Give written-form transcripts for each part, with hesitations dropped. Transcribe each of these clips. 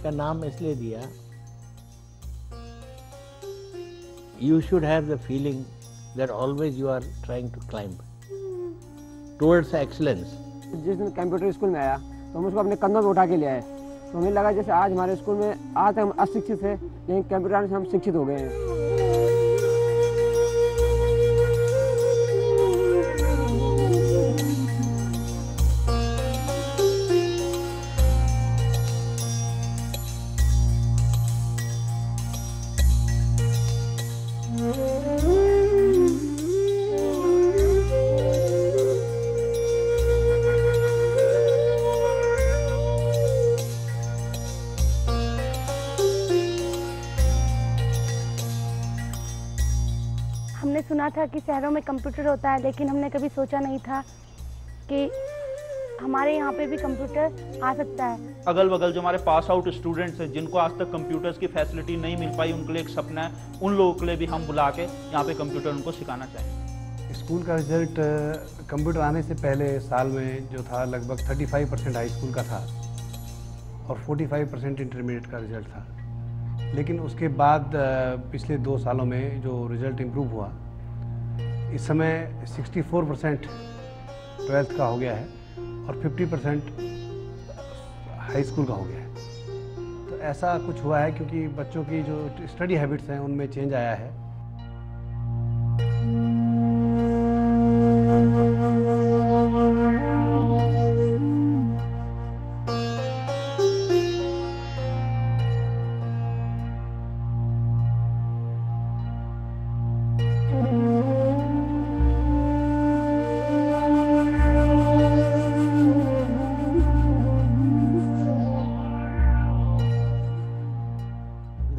का नाम इसलिए दिया, you should have the feeling that always you are trying to climb towards excellence. जिस दिन कंप्यूटर स्कूल में आया तो हम उसको अपने कंधों पे उठा के ले आए, तो हमें लगा जैसे आज हमारे स्कूल में आज तक हम अशिक्षित थे, लेकिन कंप्यूटर से हम शिक्षित हो गए हैं। हमने सुना था कि शहरों में कंप्यूटर होता है, लेकिन हमने कभी सोचा नहीं था कि हमारे यहाँ पे भी कंप्यूटर आ सकता है। अगल बगल जो हमारे पास आउट स्टूडेंट्स हैं जिनको आज तक कंप्यूटर्स की फैसिलिटी नहीं मिल पाई, उनके लिए एक सपना है, उन लोगों के लिए भी हम बुला के यहाँ पे कंप्यूटर उनको सिखाना चाहेंगे। स्कूल का रिजल्ट कंप्यूटर आने से पहले साल में जो था लगभग 35% हाई स्कूल का था और 45% इंटरमीडिएट का रिजल्ट था। लेकिन उसके बाद पिछले 2 सालों में जो रिज़ल्ट इम्प्रूव हुआ, इस समय 64% 12th का हो गया है और 50% हाई स्कूल का हो गया है। तो ऐसा कुछ हुआ है क्योंकि बच्चों की जो स्टडी हैबिट्स हैं उनमें चेंज आया है।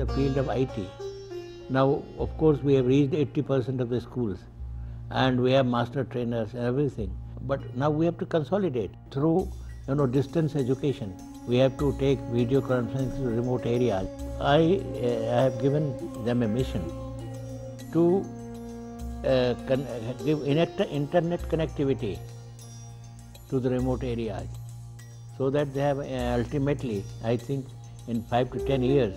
The field of IT. Now, of course, we have reached 80% of the schools and we have master trainers and everything. But now we have to consolidate through distance education. We have to take video conferencing to remote areas. I have given them a mission to give internet connectivity to the remote areas so that they have ultimately, I think, in 5 to 10 years,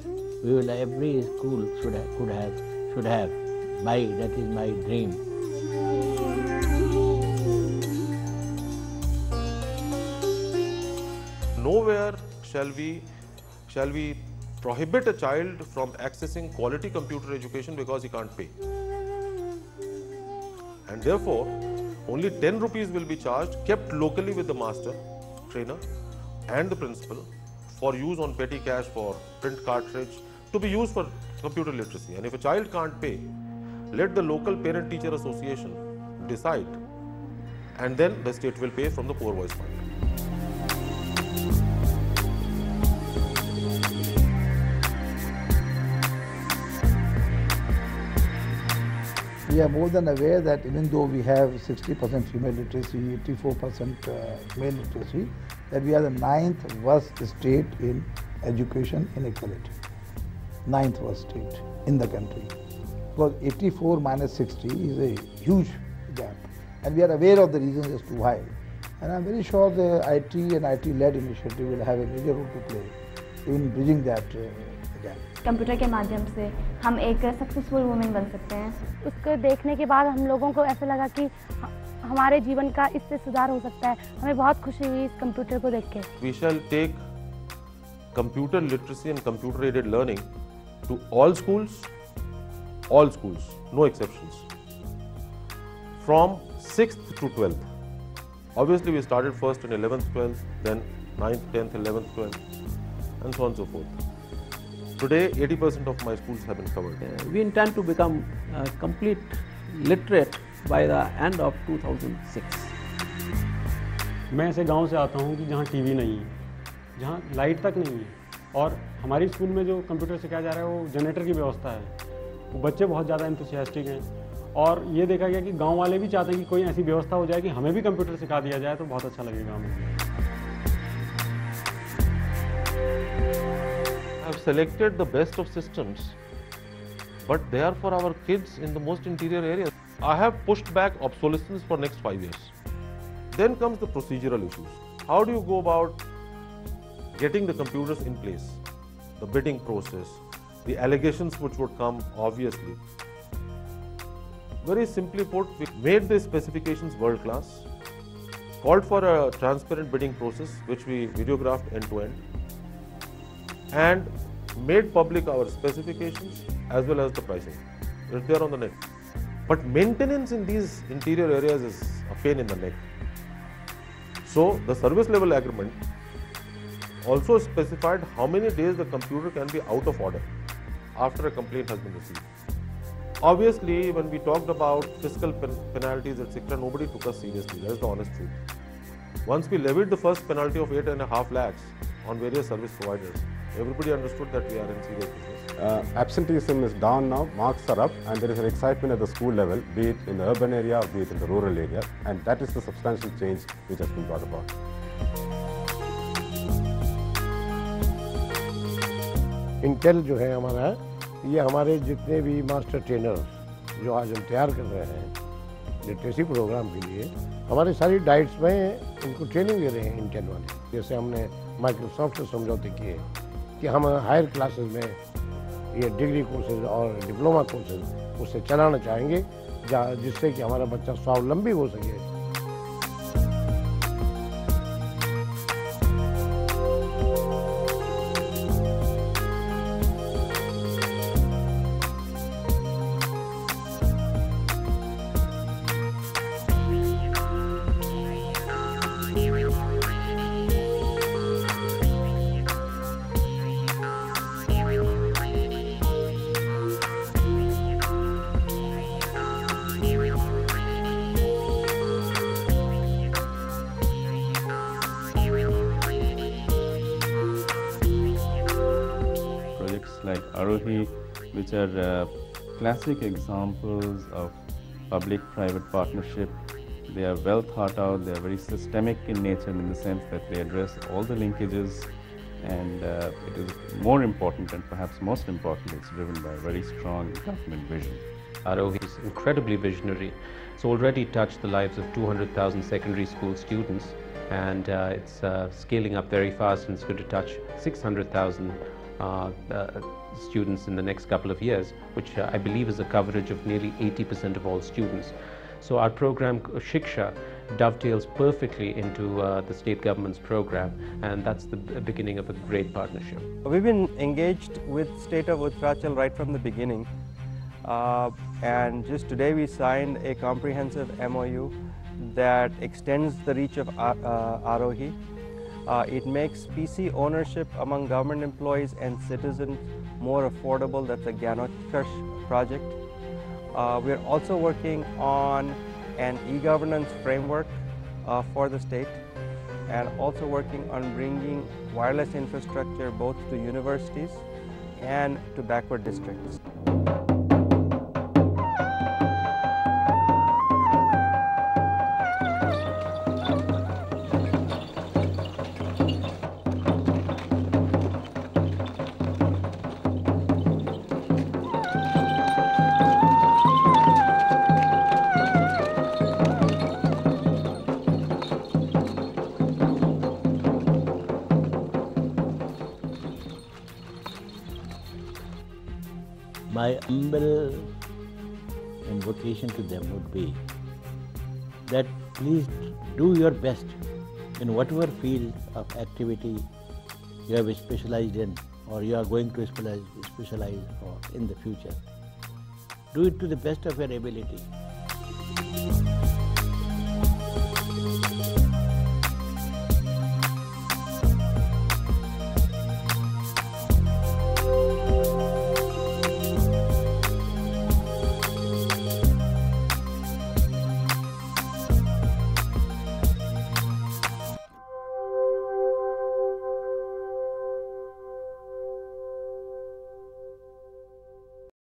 every school should have. That is my dream. Nowhere shall we prohibit a child from accessing quality computer education because he can't pay. And therefore, only 10 rupees will be charged, kept locally with the master, trainer and the principal for use on petty cash for print cartridge, to be used for computer literacy. And if a child can't pay, let the local parent-teacher association decide, and then the state will pay from the Poor Voice Fund. We are more than aware that even though we have 60% female literacy, 84% male literacy, that we are the 9th worst state in education inequality. 9th worst state in the country. Because 84 minus 60 is a huge gap. And we are aware of the reasons as to why. And I'm very sure the IT and IT-led initiative will have a major role to play in bridging that gap. Computer के माध्यम से हम एक successful women बन सकते हैं। उसको देखने के बाद हम लोगों को ऐसा लगा कि हमारे जीवन का इससे सुधार हो सकता है। हमें बहुत खुशी हुई इस कंप्यूटर को देख के। We shall take computer literacy and computer aided learning to all schools, no exceptions, from 6th to 12th. Obviously, we started first in 11th, 12th, then 9th, 10th, 11th, 12th, and so on and so forth. Today, 80% of my schools have been covered. We intend to become complete literate by the end of 2006. मैं ऐसे गांव से आता हूं कि जहां TV नहीं है, जहां लाइट तक नहीं है, और हमारी स्कूल में जो कंप्यूटर सिखाया जा रहा है वो जनरेटर की व्यवस्था है। वो बच्चे बहुत ज़्यादा एंथुसियास्टिक हैं और ये देखा गया कि गांव वाले भी चाहते हैं कि कोई ऐसी व्यवस्था हो जाए कि हमें भी कंप्यूटर सिखा दिया जाए, तो बहुत अच्छा लगेगा हमें। I have selected the best of systems, but they are for our kids in the most interior areas. I have pushed back obsolescence for next 5 years. Then comes the procedural issues. How do you go about getting the computers in place? the bidding process, the allegations which would come obviously. Very simply put, we made the specifications world class, called for a transparent bidding process which we videographed end to end, and made public our specifications as well as the pricing. It's there on the net. But maintenance in these interior areas is a pain in the neck. So the service level agreement also specified how many days the computer can be out of order after a complaint has been received. Obviously, when we talked about fiscal penalties, etc., nobody took us seriously. That is the honest truth. Once we levied the first penalty of 8.5 lakhs on various service providers, everybody understood that we are in serious business. Absenteeism is down now, marks are up, and there is an excitement at the school level, be it in the urban area or be it in the rural area, and that is the substantial change which has been brought about. Intel जो है हमारा, ये हमारे जितने भी master trainer जो आज हम तैयार कर रहे हैं लिटरेसी प्रोग्राम के लिए, हमारे सारी डाइट्स में इनको ट्रेनिंग दे रहे हैं इंटेल वाले। जैसे हमने माइक्रोसॉफ्ट से समझौते किए कि हम हायर क्लासेस में ये डिग्री कोर्सेज और डिप्लोमा कोर्सेज उससे चलाना चाहेंगे, जिससे कि हमारा बच्चा स्वावलंबी हो सके। Like Aarohi, which are classic examples of public-private partnership. They are well thought out, they are very systemic in nature in the sense that they address all the linkages, and it is more important and perhaps most important, it's driven by a very strong government vision. Aarohi is incredibly visionary. It's already touched the lives of 200,000 secondary school students, and it's scaling up very fast, and it's going to touch 600,000 students in the next couple of years, which I believe is a coverage of nearly 80% of all students. So our program Shiksha dovetails perfectly into the state government's program, and that's the beginning of a great partnership. We've been engaged with state of Uttarakhand right from the beginning, and just today we signed a comprehensive MOU that extends the reach of Aarohi. It makes PC ownership among government employees and citizens more affordable. That's a Gyanotkarsh project. We're also working on an e-governance framework for the state, and also working on bringing wireless infrastructure both to universities and to backward districts. My humble invocation to them would be that please do your best in whatever field of activity you have specialized in, or you are going to specialize in the future. Do it to the best of your ability.